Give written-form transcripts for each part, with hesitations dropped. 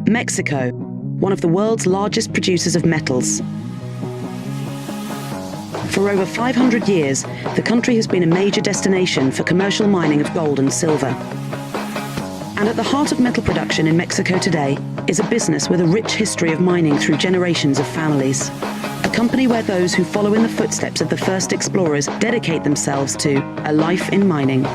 Mexico, one of the world's largest producers of metals. For over 500 years, the country has been a major destination for commercial mining of gold and silver. And at the heart of metal production in Mexico today is a business with a rich history of mining through generations of families. A company where those who follow in the footsteps of the first explorers dedicate themselves to a life in mining.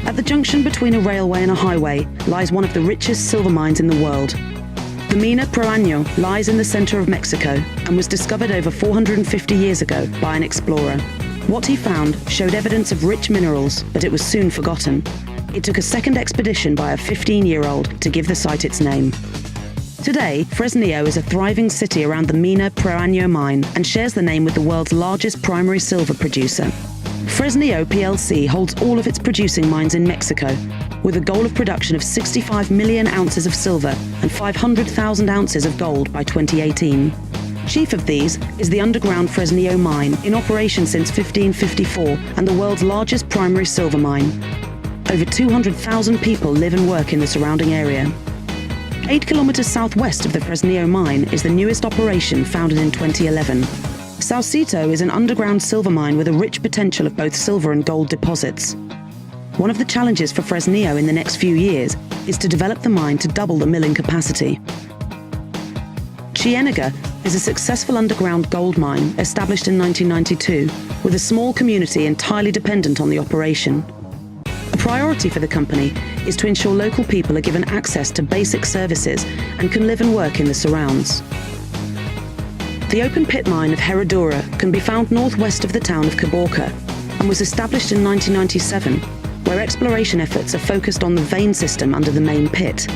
At the junction between a railway and a highway lies one of the richest silver mines in the world. The Mina Peñoles lies in the center of Mexico and was discovered over 450 years ago by an explorer. What he found showed evidence of rich minerals, but it was soon forgotten. It took a second expedition by a 15-year-old to give the site its name. Today, Fresnillo is a thriving city around the Mina Peñoles mine and shares the name with the world's largest primary silver producer. Fresnillo plc holds all of its producing mines in Mexico, with a goal of production of 65 million ounces of silver and 500,000 ounces of gold by 2018. Chief of these is the underground Fresnillo mine, in operation since 1554 and the world's largest primary silver mine. Over 200,000 people live and work in the surrounding area. 8 kilometers southwest of the Fresnillo mine is the newest operation, founded in 2011. Saucito is an underground silver mine with a rich potential of both silver and gold deposits. One of the challenges for Fresnillo in the next few years is to develop the mine to double the milling capacity. Ciénaga is a successful underground gold mine established in 1992, with a small community entirely dependent on the operation. A priority for the company is to ensure local people are given access to basic services and can live and work in the surrounds. The open pit mine of Herradura can be found northwest of the town of Caborca and was established in 1997, where exploration efforts are focused on the vein system under the main pit.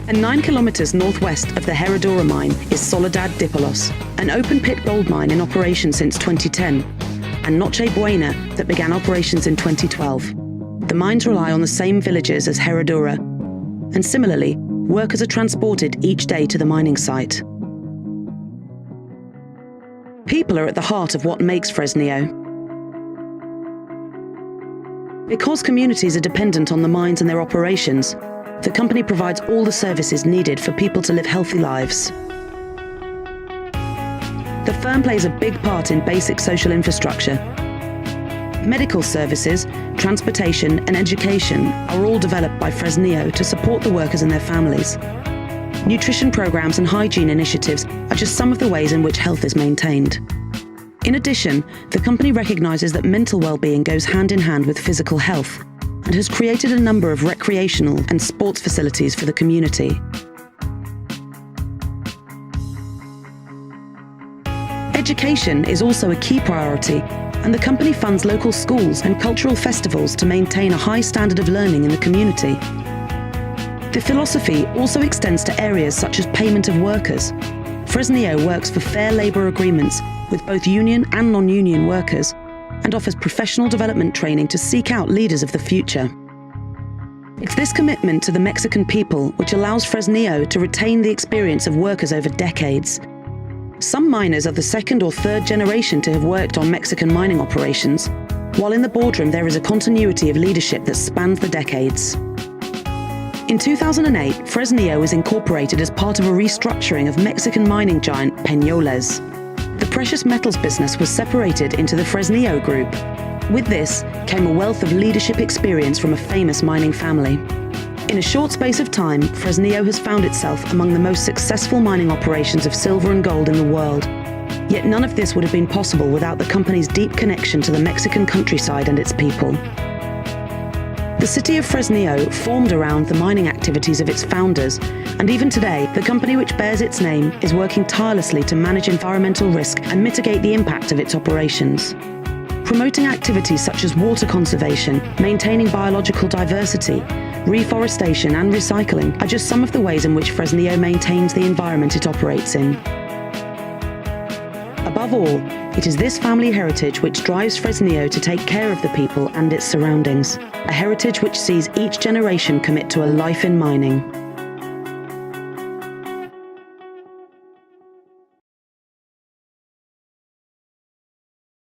And 9 kilometers northwest of the Herradura mine is Soledad Dipolos, an open pit gold mine in operation since 2010, and Noche Buena that began operations in 2012. The mines rely on the same villages as Herradura, and similarly, workers are transported each day to the mining site. People are at the heart of what makes Fresnillo. Because communities are dependent on the mines and their operations, the company provides all the services needed for people to live healthy lives. The firm plays a big part in basic social infrastructure. Medical services, transportation, and education are all developed by Fresnillo to support the workers and their families. Nutrition programs and hygiene initiatives are just some of the ways in which health is maintained. In addition, the company recognizes that mental well-being goes hand in hand with physical health and has created a number of recreational and sports facilities for the community. Education is also a key priority, and the company funds local schools and cultural festivals to maintain a high standard of learning in the community. The philosophy also extends to areas such as payment of workers. Fresnillo works for fair labour agreements with both union and non-union workers and offers professional development training to seek out leaders of the future. It's this commitment to the Mexican people which allows Fresnillo to retain the experience of workers over decades. Some miners are the second or third generation to have worked on Mexican mining operations, while in the boardroom there is a continuity of leadership that spans the decades. In 2008, Fresnillo was incorporated as part of a restructuring of Mexican mining giant Peñoles. The precious metals business was separated into the Fresnillo Group. With this came a wealth of leadership experience from a famous mining family. In a short space of time, Fresnillo has found itself among the most successful mining operations of silver and gold in the world. Yet none of this would have been possible without the company's deep connection to the Mexican countryside and its people. The city of Fresnillo formed around the mining activities of its founders, and even today, the company which bears its name is working tirelessly to manage environmental risk and mitigate the impact of its operations. Promoting activities such as water conservation, maintaining biological diversity, reforestation and recycling are just some of the ways in which Fresnillo maintains the environment it operates in. Above all, it is this family heritage which drives Fresnillo to take care of the people and its surroundings, a heritage which sees each generation commit to a life in mining.